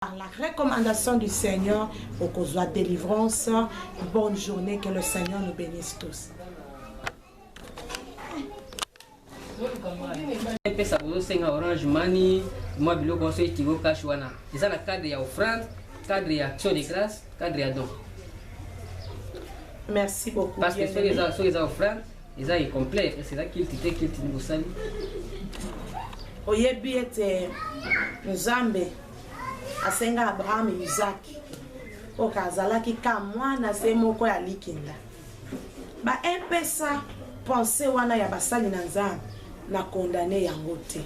Par la recommandation du Seigneur, au cause de la délivrance, bonne journée, que le Seigneur nous bénisse tous. Pesa kuzosenga Orange Money, moi biloko oso etigo cash wana. Eza na cadre ya offrande, cadre ya action de grâce, cadre ya don. Merci beaucoup. Parce que ceux les offrandes, ils ont complet, c'est là qu'il tite qu'il tite vous sali. Oyebi ete Nzambe asenga Abraham et Isaac. Okazalaki ka mwana se moko ya likinda. Ba empesa penser wana ya basali na Nzambe na condamné yango te.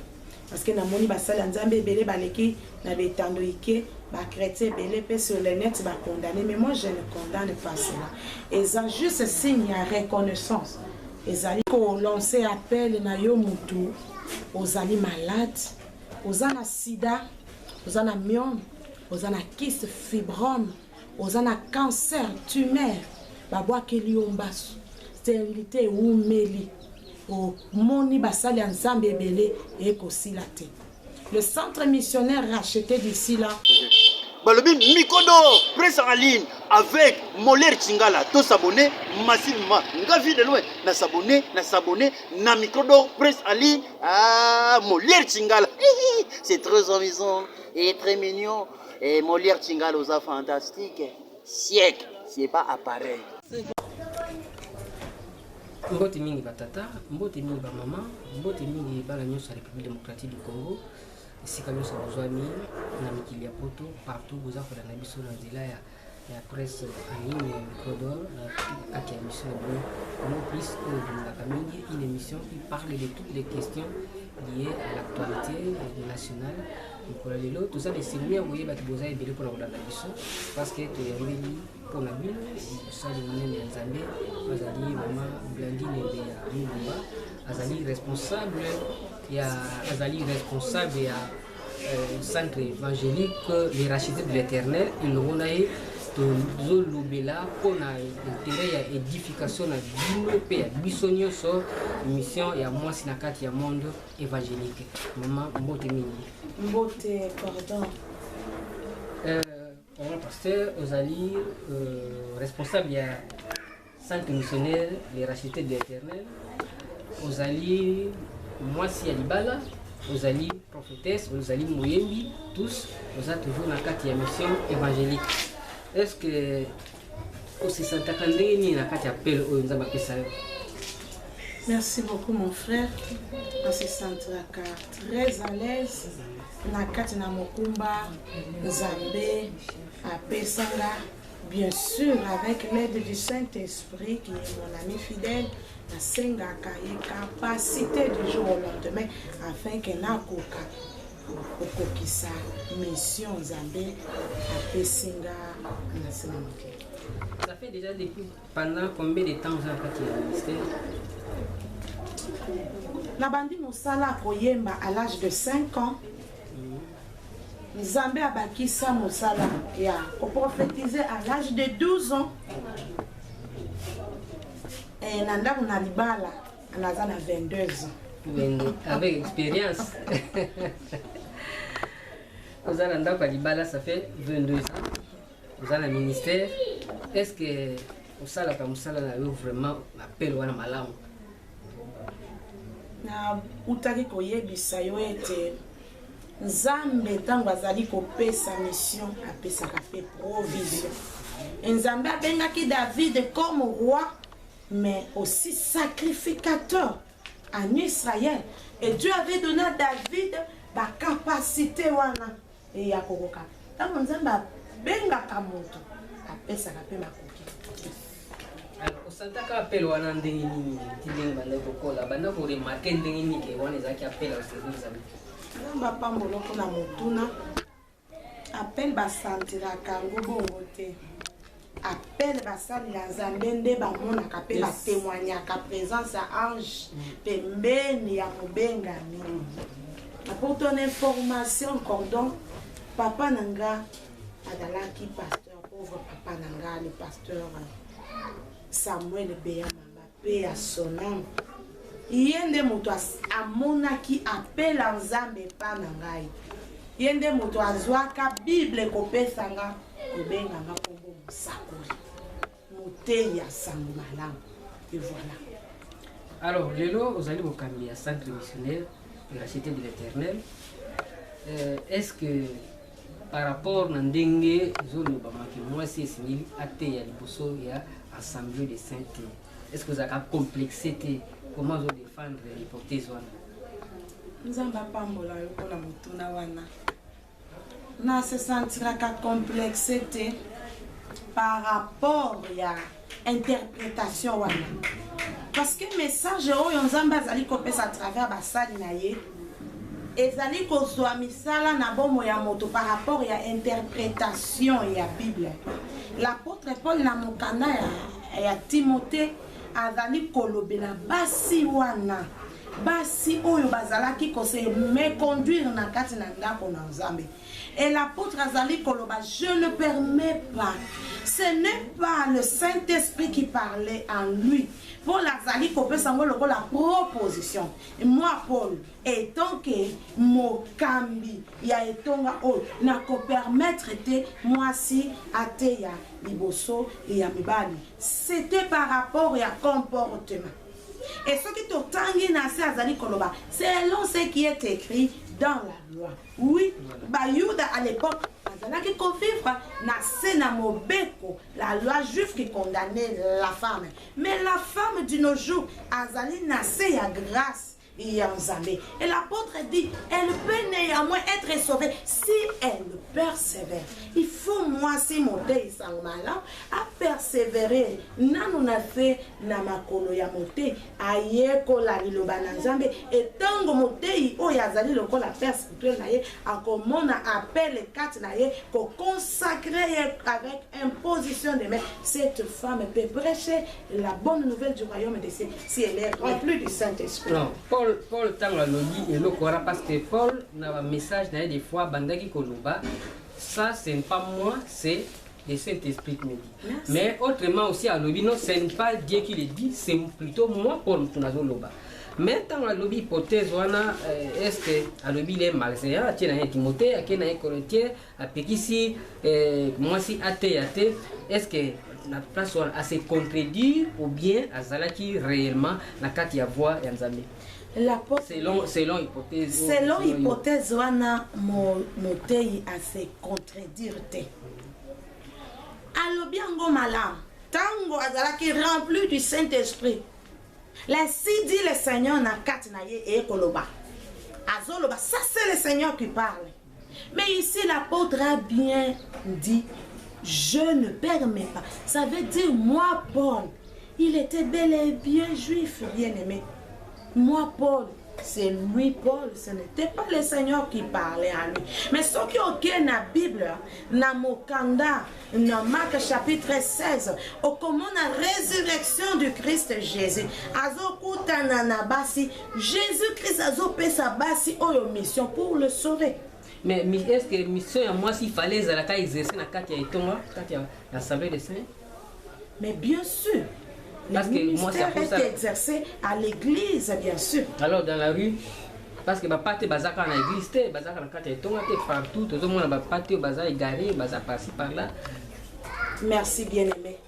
Parce que na moni basali na Nzambe ebele baleki na betando ike ba chrétien ebele pe sur le net ba condamné, mais moi je ne condamne pas cela. Et ça juste signe ya reconnaissance. Ezali ko lancer appel na yo mutu ozali malade, ozana sida, ozana myome, ozana kyste fibrome, ozana cancer, tumeur, babwaki liombasu, stérilité ou meli, o moni basali ensemble ebele et kosila te. Le centre missionnaire racheté d'ici là. Balobi Mikodo, presse en ligne avec Moller Tingala. Tous s'abonner massivement. Nga vie de loin. Na s'abonner, na Mikodo, presse en ligne à Moller Tingala. C'est très amusant et très mignon. Et Moller Tingala aux fantastique. Siècle, c'est pas appareil. Mbote mingi batata, mbote mingi ba maman, mbote mingi ba la nyonso République démocratique du Congo. Si quand nous sommes besoin na mikili ya poto partout vous avez la biso na nzela ya presse en ligne Microdor na kati ya émission non plus la famille, une émission qui parle de toutes les questions liées à l'actualité nationale. Pour les lots tout ça les signes vous voyez ba boza ebele pour la biso parce que tu yambeli pour la bille ça le nene ya Nzambe azali maman Blandine ya Mumba azali responsable ya centre évangélique les rachetés de l'Éternel et nous on a eu tout lobela pour intérêt ya édification na bino pe ya bisonyo so mission ya moi sinakati ya monde évangélique maman mbote mingi Mbote pardon on pasteur Ozali responsable ya centre missionnaire les rachetés de l'Éternel Ozali moi si Alibala Ozali prophétesse, Ozali Mouyembi, tous, vous êtes toujours dans la carte mission évangélique. Est-ce que vous se sentez dans la carte appel au Nzamba Pesayo? Merci beaucoup mon frère. On se sent très à l'aise. Na kati na mokumba Nzambe à Pesanga, bien sûr avec l'aide du Saint-Esprit qui est mon ami fidèle. La Sengaka et capacité du jour au lendemain afin que na koka okokisa mission Nzambe à Pesinga na Senamoke. Ça fait déjà depuis pendant combien de temps vous avez fait le ministère? Na bandi mosala koyemba à l'âge de 5 ans. Nzambe abakisa mosala ya prophétiser à l'âge de 12 ans. Et Nanda Munalibala, on a 22 ans. Avec expérience. Vous avez Nanda Munalibala, ça fait 22 ans. Vous avez un ministère. Est-ce que vous avez vraiment appel ou un malam? Na utaki koyebisa yo ete Nzambe tango azali kopesa mission apesaka pe provision. Nzambe abengaki David comme roi mais aussi sacrificateur en Israël. Et Dieu avait donné à David la capacité wana et ya kokoka. Tango Nzamba benga kamoto apesaka pe makoki. Alors, osantaka appel wana ndenge nini tilinga banda kokola banda ko remarquer ndenge nini ke wana ezaki appel au service Nzambe. Namba pambolo na motuna appel basantira kango bongo te. Appel basali la Nzambe nde bamonaka pe ba témoignaka présence ya ange pembeni ya mobengami. Pour ton information cordon papa nanga adalaki pasteur pauvre papa nanga le pasteur Samuel Beya Mamba pe a sonam yende moto amonaki appel à Nzambe pa nangai yende moto azwaka Bible kopesanga kobenganga kombo mosakoli moteyi ya sango malamu. Et voilà. Alors, lelo vous allez vous cambier à centre missionnaire de la Cité de l'Éternel. Est-ce que par rapport à ndenge zolo bamaki moi c'est signé até ya liboso ya assemblée des saints, est-ce que vous avez complexité comment vous défendre l'hypothèse wana? Nzamba pambola yoko na mutuna wana na se sentiraka complexité par rapport ya interprétation wana, parce que message oyo Nzamba azali kopesa à travers basali na ye ezali kozwa misala na bomo ya moto par rapport ya interprétation ya Bible. L'apôtre Paul na mokanda ya Timothée azali kolobela basi wana basi oyo bazalaki kose me conduire na kati na ndako na Nzambe. Et l'apôtre azali koloba, je ne permets pas. Ce n'est pas le Saint-Esprit qui parlait en lui. Paul azali kopé sango loko la proposition. Et moi Paul, étant que mokambi ya etonga o na ko permettre te moi si ateya liboso ya mibali. C'était par rapport ya comportement. Et ce qui t'otangi na se azali koloba, selon ce qui est écrit dans la loi. Oui, Bayuda à l'époque, azalaki ko vivre na se na mobeko, la loi juive qui condamnait la femme. Mais la femme de nos jours, azali na se ya grâce. Et l'apôtre dit, elle peut néanmoins être sauvée si elle persévère. Il faut moi si monter sans malin à persévérer. Nanu na fait na makolo ya monter aye ko la liloba na Nzambe et tango monter o yazali loko la père spirituel na ye a comment na appelle les quatre na ye ko consacrer avec imposition de main. Cette femme peut prêcher la bonne nouvelle du royaume de Dieu si elle est remplie du Saint-Esprit. Paul tant la logi et le Coran parce que Paul n'a un message des fois bandaki koloba ça c'est pas moi c'est le Saint-Esprit qui me dit. Mais autrement aussi à lobi non c'est pas Dieu qui le dit c'est plutôt moi Paul tunazo loba. Mais tant la lobi hypothèse wana est-ce que à lobi les malséa tiens na Timothée à na Corinthiens à pekisi moi si athée est-ce que la place à se contredire ou bien à zalaki réellement la kati ya voix ya Nzambe. Selon hypothèse. Selon hypothèse, wana motei à se contredire. Alobi ango malam, tango azalaki rempli du Saint-Esprit. Ainsi dit le Seigneur na kati na ye e koloba. Azoloba, ça c'est le Seigneur qui parle. Mais ici l'apôtre a bien dit, je ne permets pas. Ça veut dire moi Paul, il était bel et bien juif, bien aimé. Moi, Paul, c'est lui, Paul, ce n'était pas le Seigneur qui parlait à lui. Mais ce qui est dans la Bible, dans Mokanda, dans Marc chapitre 16, au comment la résurrection du Christ Jésus, Jésus-Christ a fait sa basi ou mission pour le sauver. Mais est-ce que mission à moi s'il fallait exercer dans l'Assemblée des Saints? Mais bien sûr. Parce le que moi, ministère est exercé à l'église, bien sûr. Alors, dans la rue, parce que papa te bazaka na église, te bazaka na kati etonga te partout, tout le monde na papa te baza égaré, baza par-ci par-là. Merci bien-aimé.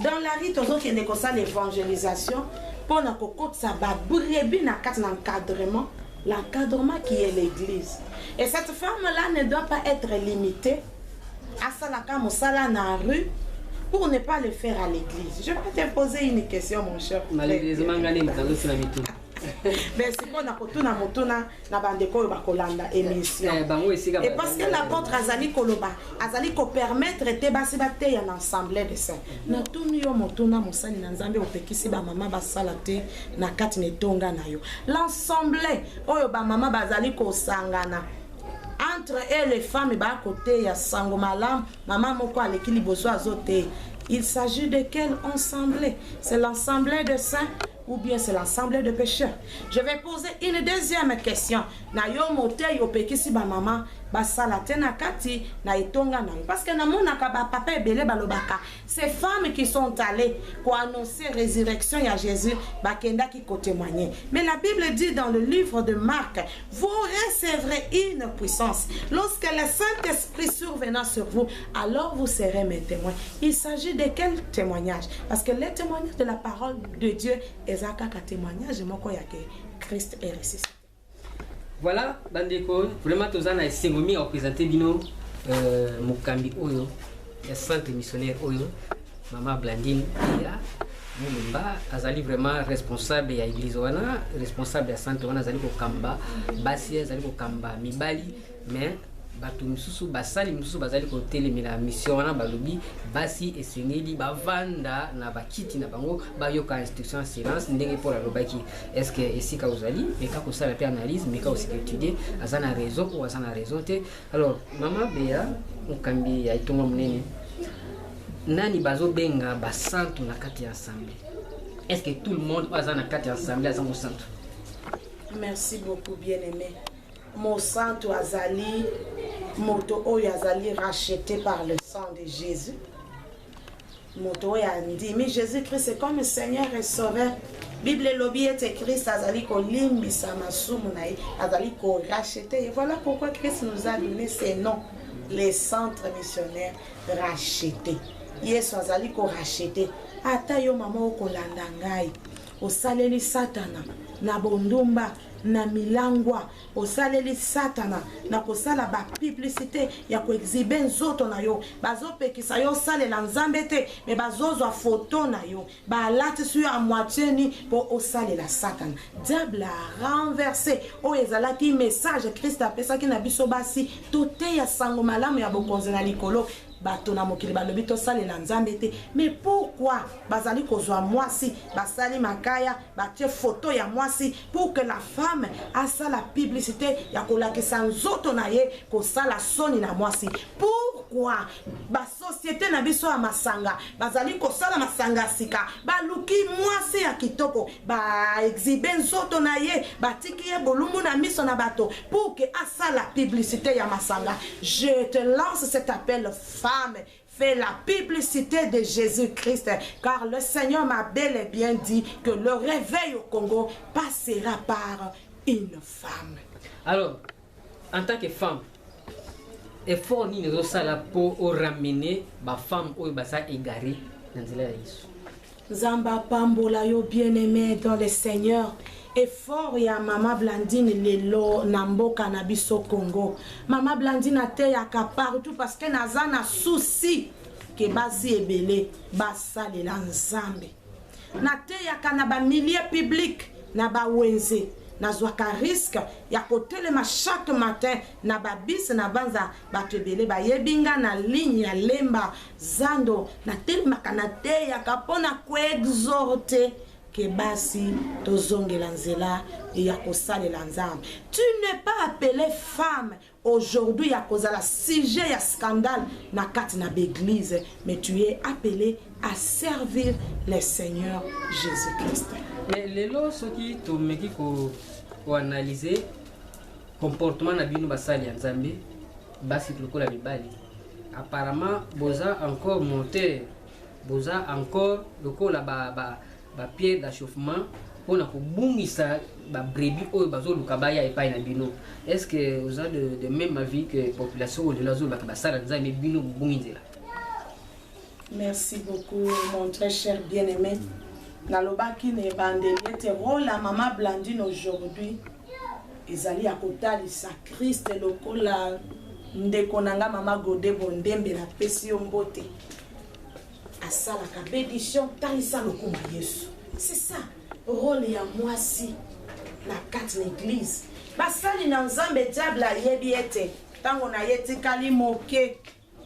Dans la rue, tout qui est comme ça l'évangélisation, pour na kokot ça va brebis na kati l'encadrement, l'encadrement qui est l'église. Et cette femme-là ne doit pas être limitée à salaka mosala na rue. Pour ne pas le faire à l'église. Je vais te poser une question, mon cher. Malheureusement, mais c'est qu'on a kotuna motuna na bandeko bakolanda émission. Et parce que l'apôtre Azali Koloba, Azali ko permettre te basi bate ya na assemblée de saints. Na tuni yo motuna mosali na Nzambe opekisi ba mama basala te na kati netonga na yo. L'assemblée oyo ba mama bazali ko sangana. Entre eux les femmes ba côté ya sango malam maman moko aleki liboso azote. Il s'agit de quelle assemblée? C'est l'assemblée de saints ou bien c'est l'ensemble de pécheurs? Je vais poser une deuxième question. Na yo mote yo pekisi ba maman ba salate na kati na itonga na parce que na mona ka ba papa ebele balobaka. Ces femmes qui sont allées pour annoncer résurrection à Jésus, ba kenda qui ko témoigner. Mais la Bible dit dans le livre de Marc, vous recevrez une puissance lorsque le Saint-Esprit survenant sur vous, alors vous serez mes témoins. Il s'agit de quel témoignage? Parce que les témoignages de la parole de Dieu est un témoignage de que Christ est ressuscité. Voilà, bandeko, vraiment tozana esengomi à présenter bino Mukambi oyo, ya centre missionnaire oyo, Maman Blandine ya Mulumba azali vraiment responsable ya église wana, responsable ya centre wana azali ko kamba, basi azali ko kamba mibali, mais batu misusu basali misusu bazali ko telemela mission wana balobi basi esengeli bavanda na bakiti na bango bayoka instruction en silence ndenge pour la lobaki est-ce que esika ozali meka ko sala pe analyse meka aussi étudier azana raison ou azana raison te. Alors Maman Bea Mukambi ya itonga munene nani bazo benga basantu na kati ya assemblée? Est-ce que tout le monde azana kati ya assemblée azango santu? Merci beaucoup bien-aimé. Mon santo azali moto oyo azali racheté par le sang de Jésus. Moto oyo andi mais Jésus-Christ c'est comme Seigneur et Sauveur. Bible lobi ete Christ azali ko limbisa masumu na ye, azali ko racheté. Et voilà pourquoi Christ nous a donné ces noms, les centres missionnaires rachetés. Yesu azali ko racheté. Ata yo mama okolanda ngai osaleli satana na bondumba na milangwa osaleli satana na kosala ba publicité ya ko exhiber nzoto na yo bazopekisa yo salela nzambe te mais bazozwa photo na yo ba lati sur à moitié ni pour osalela satana. Diable a renversé o ezalaki message Christ apesaki na biso basi tote ya sango malamu ya bokonzi na likolo bato na mokili balobi tosalela nzambe te. Mais pourquoi bazali kozwa mwasi basali makaya batie photo ya mwasi pour que la femme asa la publicité ya kolakisa nzoto na ye kosala soni na mwasi? Pourquoi ba société na biso ya masanga bazali kosala masanga sika baluki mwasi ya kitoko ba exhibe nzoto na ye batiki ye bolumbu na miso na bato pour que asa la publicité ya masanga? Je te lance cet appel, femme, fais la publicité de Jésus-Christ, car le Seigneur m'a bel et bien dit que le réveil au Congo passera par une femme. Alors, en tant que femme, effort ni nous sala pour ramener ma femme ou basa égarée dans la Yesu. Zamba pambola yo bien-aimé dans le Seigneur. Effort ya Maman Blandine lelo namboka na biso Congo. Maman Blandine ate ya partout parce que nazana souci que basi ebele basale la nzambe. Nate ya kana ba milieu public na ba wenze. Nazwaka risque ya kotelema chaque matin na babis na banza batebele ba yebinga na ligne ya lemba zando na telema kanate ya kapona ko exhorter que basi tozongela nzela ya kosalela nzambe. Tu n'es pas appelée femme aujourd'hui à cause de la sujet ya scandale na kati na l'église, mais tu es appelé à servir le Seigneur Jésus-Christ. Mais les lois sont qui tomeki ko analyser comportement na bino basali ya nzambe basi lokola mibali. Apparemment boza encore monter, boza encore lokola ba pied d'achauffement pour na kobungisa ba brebis oyo bazoluka baya epai na bino. Est-ce que vous avez de même avis que population de la zone ba sala nzambe bino bungizela? Merci beaucoup mon très cher bien-aimé. Nalobaki ne bandeli te rôle la Maman Blandine aujourd'hui ezali ya kotalisa Christ lokola ndeko nanga Mama Godé Bondembe na pesi yo mbote asala ka bédition talisa lokola Yesu. C'est ça rôle ya mwasi na kati l'église basali na nzambe diable ayebi ete tango na yeti kali moke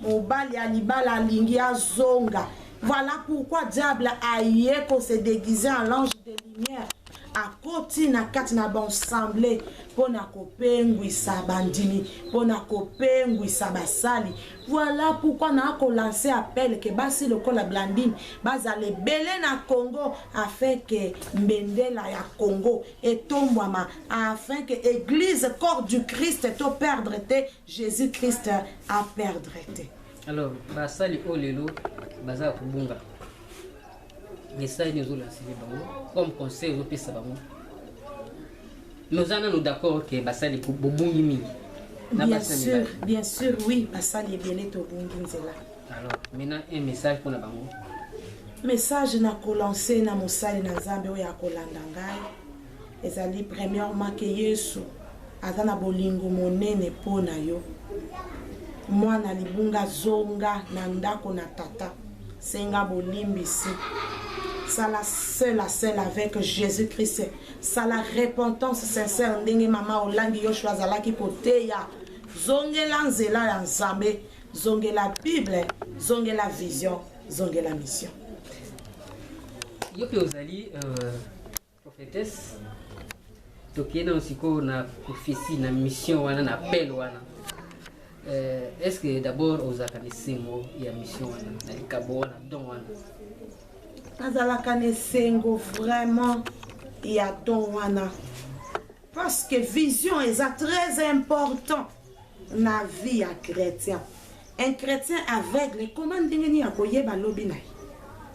mobali alibala lingi azonga. Voilà pourquoi diable a hier qu'on se déguisé en l'ange de lumière akoti na kati na ensemble pona kopengwisa bandimi pona kopengwisa basali. Voilà pourquoi na ko lancer appel que basi lokola Blandine bazale belé na Congo afin que mbendela ya Congo etombwama afin que église corps du Christ to perdre te Jésus Christ a perdre te. Alors basali olelo baza kubunga message nous lancer bango comme conseil au pesa bango. Nous allons d'accord que basali bobungi mingi. Bien sûr, oui, basali ebele to bungi nzela. Alors maintenant un message pour la bango. Message na ko lancer na mosali na Nzambe oya kolanda ngai. Ezali premièrement que Yesu azana bolingo monene pona yo. Mwana libunga zonga na ndako na tata. Senga bolimbisi. Ça la seule avec Jésus-Christ. Ça la repentance sincère ndenge mama olangi yo choisala ki poteya. Zongela nzela ya Nzambe, zongela Bible, zongela vision, zongela mission. Yo pe ozali prophétesse. Tokena osiko na prophétie na mission wana na appel wana. Est-ce que d'abord ozaka nesengo ya mission wana na likabo wana don wana? Azalaka nesengo vraiment ya don wana. Parce que vision est très important na vie ya chrétien. Un chrétien aveugle comment ndengeni ya koyeba lobi na.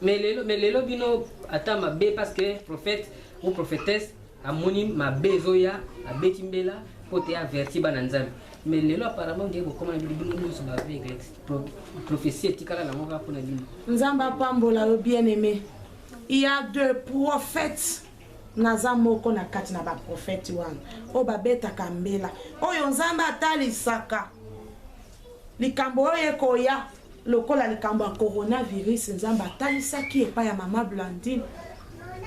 Mais le lobino ata mabe parce que prophète ou prophétesse amoni mabe zoya abetimbela pote averti bana Nzambe. Mais lelo apparemment ngeko comment bibino nyonso ba aveugle prophétie etikala na moka pona bino. Nzamba pambola yo bien-aimé. Il y a deux prophètes naza moko na kati na ba prophète wana o babeta kambela oyo Nzamba atalisaka likambo oyo koya lokola likambo ya coronavirus. Nzamba atalisaki epa ya mama Blandine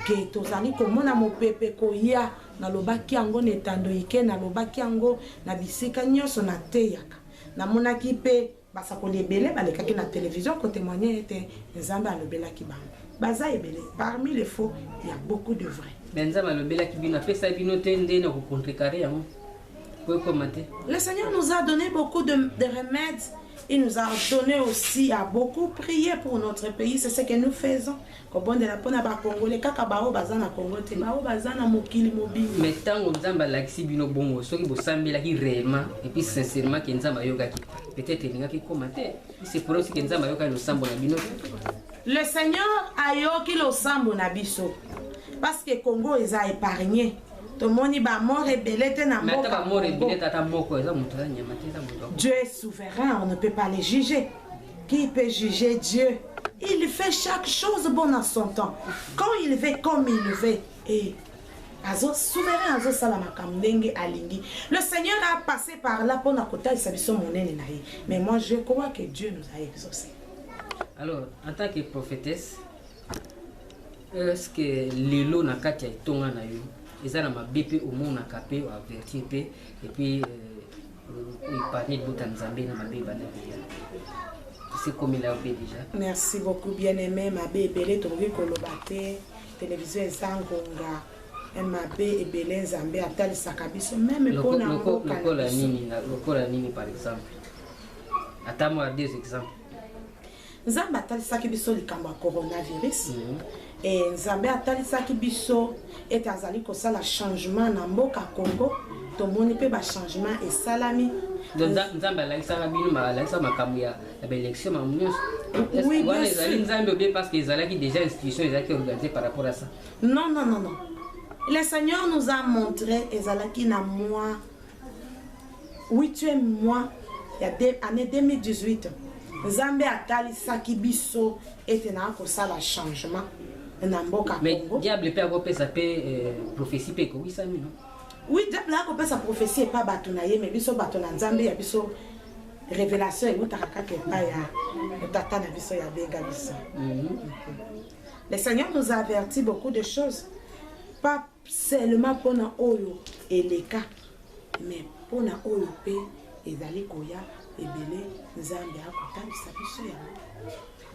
ke tozali komona mopepe koya na lobaki yango netando ike na lobaki yango na bisika nyonso na teyaka na monaki pe basakoli ebele balekaki na télévision ko témoigner ete Nzamba alobelaki bango baza ebele. Parmi les faux il y a beaucoup de vrais. Nzamba alobelaki bino apesa bino te ndena ko contrecarrer yango ko commenter. Le Seigneur nous a donné beaucoup de remèdes. Il nous a donné aussi à beaucoup prier pour notre pays. C'est ce que nous faisons. Mais tant que Nzamba laxi bino bongo, ceux qui bosambi la qui réellement et puis sincèrement que Nzamba yoga qui peut-être il n'y a qui commenter. C'est pour aussi que Nzamba yoga le sambo na bino. Le Seigneur a yoki le sambo na biso parce que Congo est épargné. Dieu est souverain, on ne peut pas les juger. Qui peut juger Dieu? Il fait chaque chose bonne à son temps. Quand il veut, comme il veut. Et souverain, le Seigneur a passé par là pour mais moi je crois que Dieu nous a exaucés. Alors, en tant que prophétesse, est-ce que l'élo na katia tonga na yo? Ils ont ma BP au monde à capé ou averti et puis il parlait de Botanzambé dans ma bébé. C'est comme il a fait déjà. Merci beaucoup, bien-aimé. Ma bébé, les tombés kolobate, télévision et sangonga, ma bébé et belé Zambé à tel sakabiso même pour la nini par exemple. Attends-moi deux exemples. Zambé a tel sakabiso le coronavirus. Et Nzambe atalisaki biso et azali kosala changement na mboka Congo tomoni pe ba changement et salami. Donc Nzambe alaisaka bino malaisa makambo ya élection mamunyo. Oui, bien sûr. Nzambe bien parce que ezalaki déjà institution ezalaki organisée par rapport à ça. Non. Le Seigneur nous a montré ezalaki na mois 8e mois ya année 2018. Nzambe atalisaki biso et na kosala changement. Mais diable peut avoir sa prophétie peut oui ça non. Oui, diable a peut sa prophétie et pas batonaye mais biso batona Nzambe ya biso révélation et utaka ke pa ya tata na biso ya benga biso. Le Seigneur nous a averti beaucoup de choses, pas seulement pour na oyo eleka mais pour na oyo pe ezali koya ebele Nzambe akotalisa biso ya.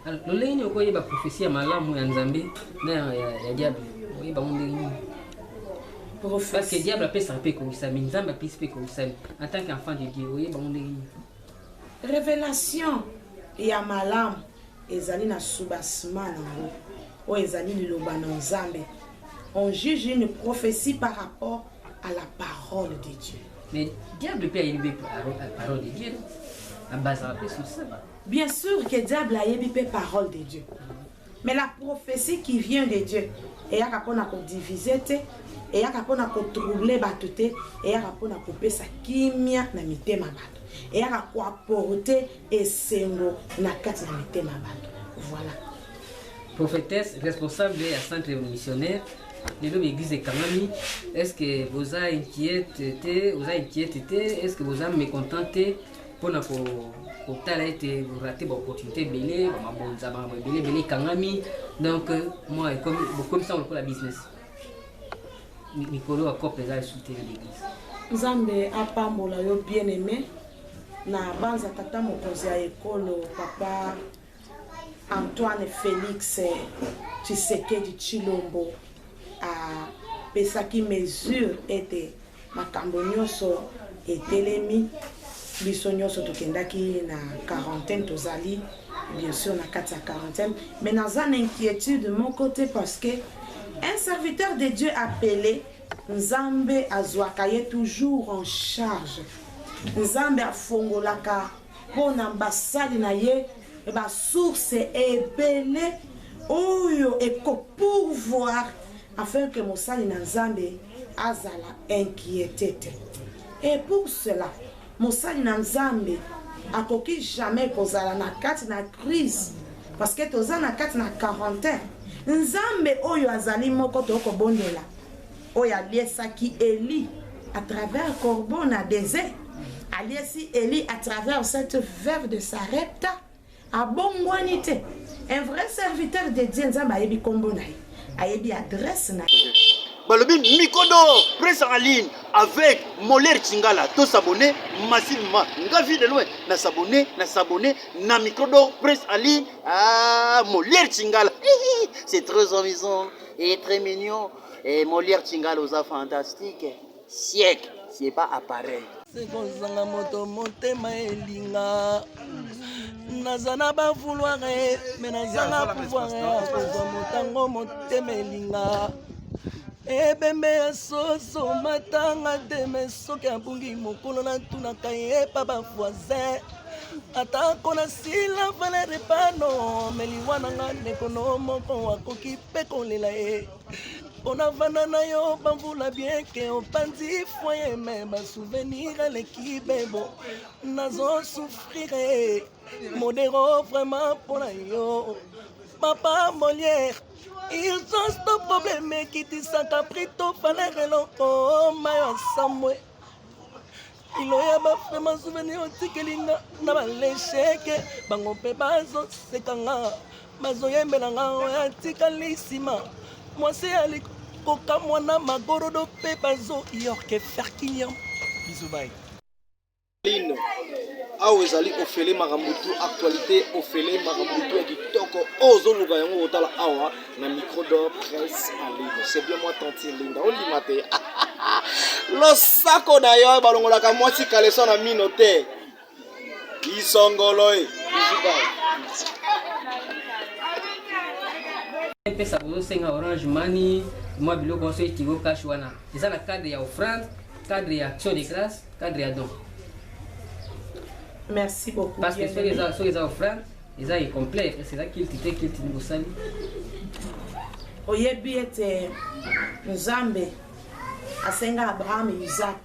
Alors, le lien est la prophétie à Malamu et Nzambe, ya diable. Oui, bah on dit. Parce que le diable peut s'appeler comme ça, mais nous avons pu comme ça. En tant qu'enfant de Dieu, oui, bon, révélation ya malamu ezali na soubassement nango o ezali liloba na Nzambe. On juge une prophétie par rapport à la parole de Dieu. Mais le diable peut élever la parole de Dieu. En base à sur ça. Bien sûr que le diable a élevé la parole de Dieu. Mais la prophétie qui vient de Dieu, et ya kapona ko diviser te, et ya kapona ko troubler batute, et ya kapona ko pesa kimia na mitema bato. Et ya ko apporter esengo na kati na mitema bato. Voilà. Prophétesse responsable du centre missionnaire de l'église de Kamami, est-ce que vous avez inquiété, est-ce que vous avez mécontenté pour vous rater l'opportunité belé Kamami, donc moi comme ça on fait la business. Nicolo a copé à soutenir l'église. Nzambe apambola yo bien aimé na banza tata mokonzi ya ekolo papa Antoine Félix Tshisekedi Tshilombo a pesaki mesure ete makambo nyonso etelemi biso nyonso tokendaki na quarantaine tozali bien sûr na kati ya quarantaine mais naza na inquiétude de mon côté parce que un serviteur de Dieu appelé Nzambe azwaka ye toujours en charge. Nzambe afongolaka pona basali na ye et ba source ebele oyo eko pourvoir afin que mosali na Nzambe azala inquiété. Et pour cela mosali na Nzambe akoki jamais kozala na kati na crise parce que toza na kati na quarantaine. Nzambe oyo azali moko toko bondela oyo aliesaki Eli à travers corbeau na désert, aliesi Eli à travers cette veuve de Sarepta à bongwanité. Un vrai serviteur de Dieu Nzambe ayebi kombo na ye, ayebi adresse na ye. Balobi Mikodo presse en ligne avec Moller Chingala, to s'abonner massivement. Ngavi de loin na s'abonner na Mikodo presse en ligne à Moller Chingala. C'est très amusant et très mignon. Et Moller Chingala aux fantastique. Siècle, c'est pas appareil. C'est comme ça la moto monte ma elinga. Nazana ba vouloir mais nazana pouvoir pour motango monte melinga. Ebembe ya soso matanga deme soki abungi mokolo na tunaka ye pa ba voisin atako na sila valere pano meliwana nga nekono moko akoki pe kolela ye mpona vanda na yo bamvula bien ke opanzi foye me basouvenir eleki bebo nazosouffrire modero vraiment mpona yo papa Molière. Ils ont ce problème qui dit ça caprito fallait reloko mayo samwe. Il y a vraiment souvenir au tikelinga na balesheke bango pe bazo sekanga bazo yembelanga ya tikalisima. Moi c'est ali koka mwana magorodo pe bazo yorke ferkinyam. Bisous bye. Awa ezali ofele makambutu actualité ofele makambutu ya kitoko ozoluka yango otala awa na Microdo presse en ligne. C'est bien moi tanti linda olima te losako na yo balongolaka mwasi kaleso na mino te isongolo e pesa kuzosenga Orange Money moi biloko so etigo cash wana eza na cadre ya offrande, cadre ya action de grâce, cadre ya don. Merci beaucoup. Parce que ceux les offrandes, ils sont incomplets. C'est là qu'ils t'étaient qu'ils t'ont sali. Oyebi ete Nzambe asenga Abraham et Isaac.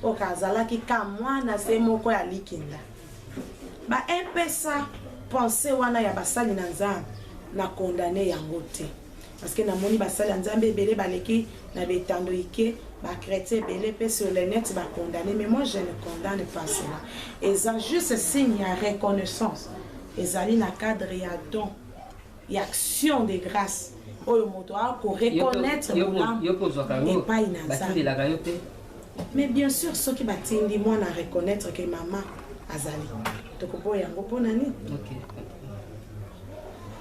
Okazalaki ka mwana se moko ya likinda. Ba empesa penser wana ya basali na Nzambe na condamner yango te. Parce que na moni basali na Nzambe belé baleki na betando ike. Les chrétiens belé sur le net va condamner, mais moi je ne condamne pas cela. Et ça juste signe à reconnaissance. Et ça na cadre y a don, y a action de grâce. Oh moto a ko reconnaître mon âme et pas inazali. Mais bien sûr ceux qui batindi moi na reconnaître que maman azali. Tokobo yango ponani. OK.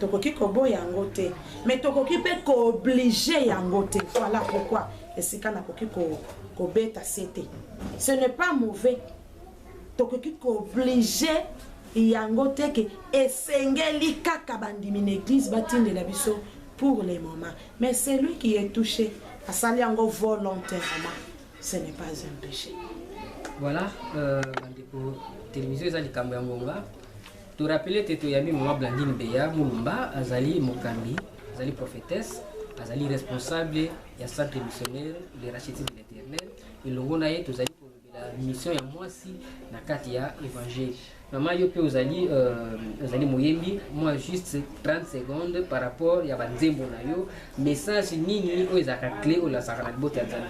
Tokoki kobo yango te. Mais tokoki pe ko obliger yango te. Voilà pourquoi esika nakoki kobeta sete. Ce n'est pas mauvais. Tokoki obligé yango te ke esengeli kaka bandimi na église batindela biso pour les moments. Mais c'est lui qui est touché. Asali yango volontairement. Ce n'est pas un péché. Voilà, bandeko télévision ezali kambo ya ngonga. To rappeler teto yami maman Blandine Beya Mulumba azali mokambi, azali prophétesse, azali responsable ya centre missionnaire de racheter de l'Éternel. Ilongo na ye tozali kolobela mission ya mwasi na kati ya évangile. Maman yo pe ozali moyembi, moi juste 30 secondes par rapport ya banzembo na yo, message nini o ezaka clé o la sakana bote ya Nzambe.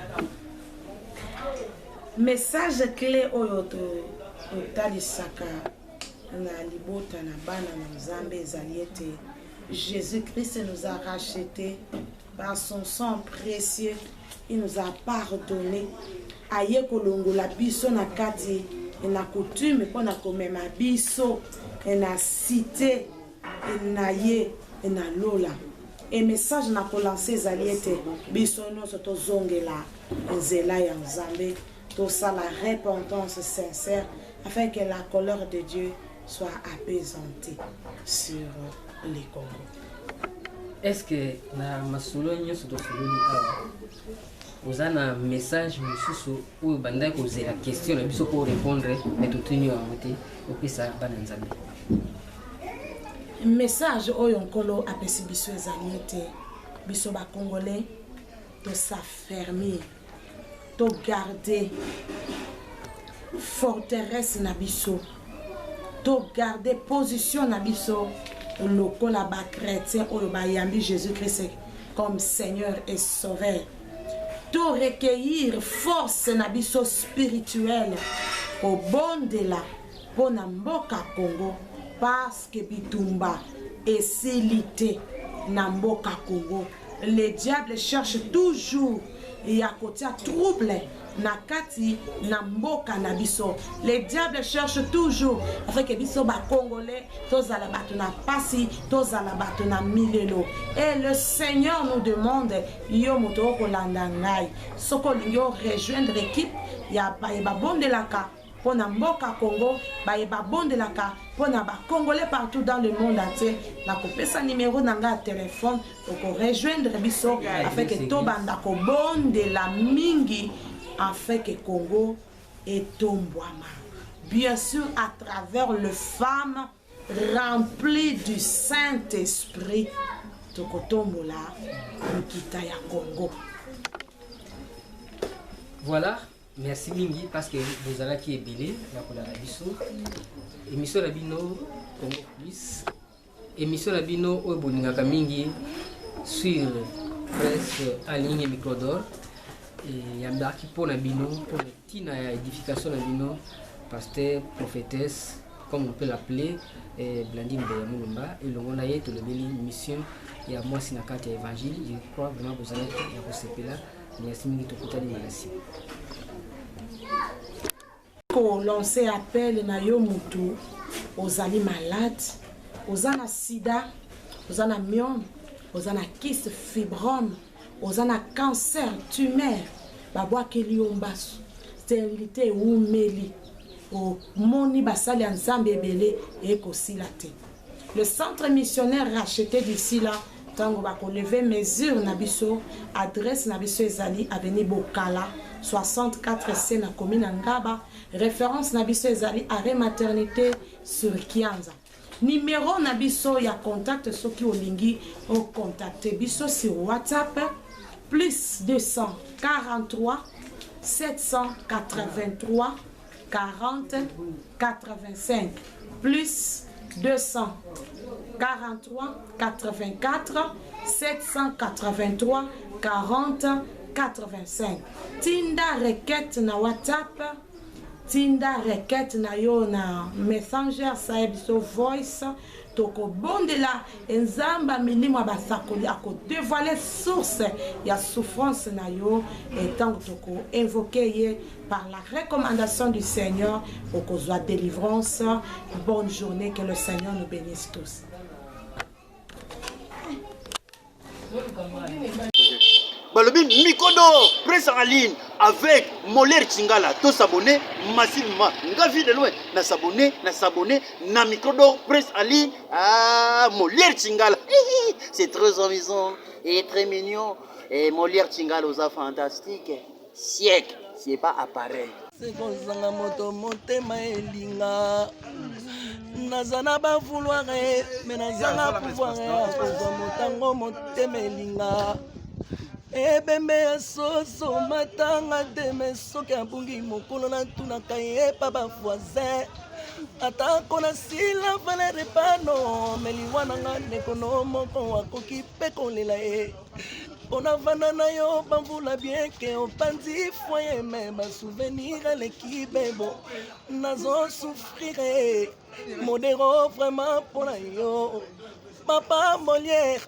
Message clé oyo totalisaka na libota na bana na Nzambe ezali ete Jésus-Christ nous a rachetés par son sang précieux. Il nous a pardonné. Aye kolongola biso na kati na coutume pona komema biso na cité na ye na lola. Et message na kolancer ezali ete biso nyonso tozongela nzela ya Nzambe, tosa la repentance sincère afin que la colère de Dieu soit apaisantée sur les Congo. Est-ce que na masolo nyonso tofololi awa ozana message mususu oyo bandai kozela question na biso pour répondre mais totuni yango te opesa bana Nzambe? Message oyo nkolo apesi biso ezali ete biso ba Congolais to s'affermir, to garder forteresse na biso, to garder position na biso lokola ba chrétien oyo ba yambi Jésus-Christ comme Seigneur et Sauveur, to recueillir force na biso spirituelle au bon de la pona mboka Congo, parce que bitumba et silité na mboka Congo. Le diable cherche toujours et à côté trouble na kati na mboka na biso. Le diable cherche toujours afin que biso ba Congolais tozala bato na pasi, tozala bato na milelo. Et le Seigneur nous demande yo moto kolanda ngai soko lingo rejoindre l'équipe ya ba bondelaka pona mboka Congo, ba bondelaka pona ba Congolais partout dans le monde entier. Na kopesa numéro nanga téléphone pour rejoindre biso afin que to banda ko bondela mingi afin que Congo est tombouama. Bien sûr à travers les femmes remplies du Saint-Esprit tokotombola nkita ya Congo. Voilà. Merci mingi parce que vous allez qui est belé la couleur biso émission la bino Congo Plus émission la bino au boninga mingi sur presse en ligne micro d'or et yamba qui pour la bino pour le tina édification la bino pasteur prophétesse comme on peut l'appeler Blandine Beya Mulumba et l'on a été le beli mission il y a moi sinakati évangile. Je crois vraiment vous allez y recevoir là. Merci mingi to kutali merci. Ko lancer appel na yo mutu ozali malade, ozana sida, ozana myome, ozana kyste fibrome, ozana cancer, tumeur, babwa keli ombasu, stérilité ou meli, o moni basali ya Nzambe ebele ekosila te. Le centre missionnaire racheté d'ici là, tango bako lever mesure na biso, adresse na biso ezali avenue Bokala 64C na commune Ngaba, référence na biso ezali arrêt maternité sur Kianza. Numéro na biso ya contact soki olingi o contacter biso sur WhatsApp plus 243 783 40 85 plus 243 84 783 40 85. Tinda requête na WhatsApp, tinda requête na yo na Messenger saebiso voice toko bondela Nzamba milimo basakoli ako dévoiler source ya souffrance na yo et tant toko invoquer par la recommandation du Seigneur pour qu'on soit délivrance. Bonne journée, que le Seigneur nous bénisse tous. balobi mikodo presse en ligne avec Moller Chingala to s'abonner massivement ngavi de loin na s'abonner na mikodo presse en ligne Moller Chingala c'est très amusant et très mignon et Moller Chingala aux fantastique siècle c'est pas appareil sekozanga moto motema elinga nazana ba vouloir mais nazanga pouvoir kozwa motango motema elinga ebembe ya soso matanga teme soki abungi mokolo natunaka ye pa bavoisin atako na sila valere pano meliwananga nekono moko akoki mpe kolela ye mpona vanda na yo bamvula bien ke opanzi foye me basouvenir eleki bebo nazosouffrire modero vraiment mpona yo papa Molière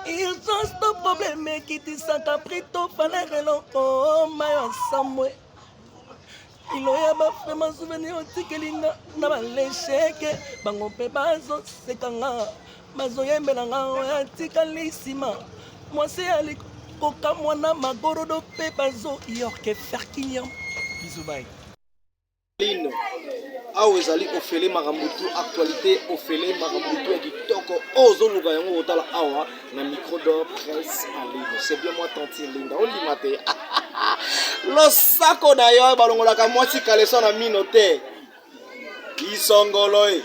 ils ont ce problème ekitisaka prito valere eloko mayo asamwe iloya bafema souvenir otikelinga na balesheke bango mpe bazosekanga bazoyembelanga oyo atikali nsima mwasi alikoka mwana magorodo mpe bazoyorke ferkinyam bizubai awa ezali ofele makambutu actualité ofele makambutu ya kitoko ozoluka yango otala awa na microdor presse en ligne c'est bien moi tanti linda olima te losako na yo balongolaka mwasi kaleso na mino te isongolo e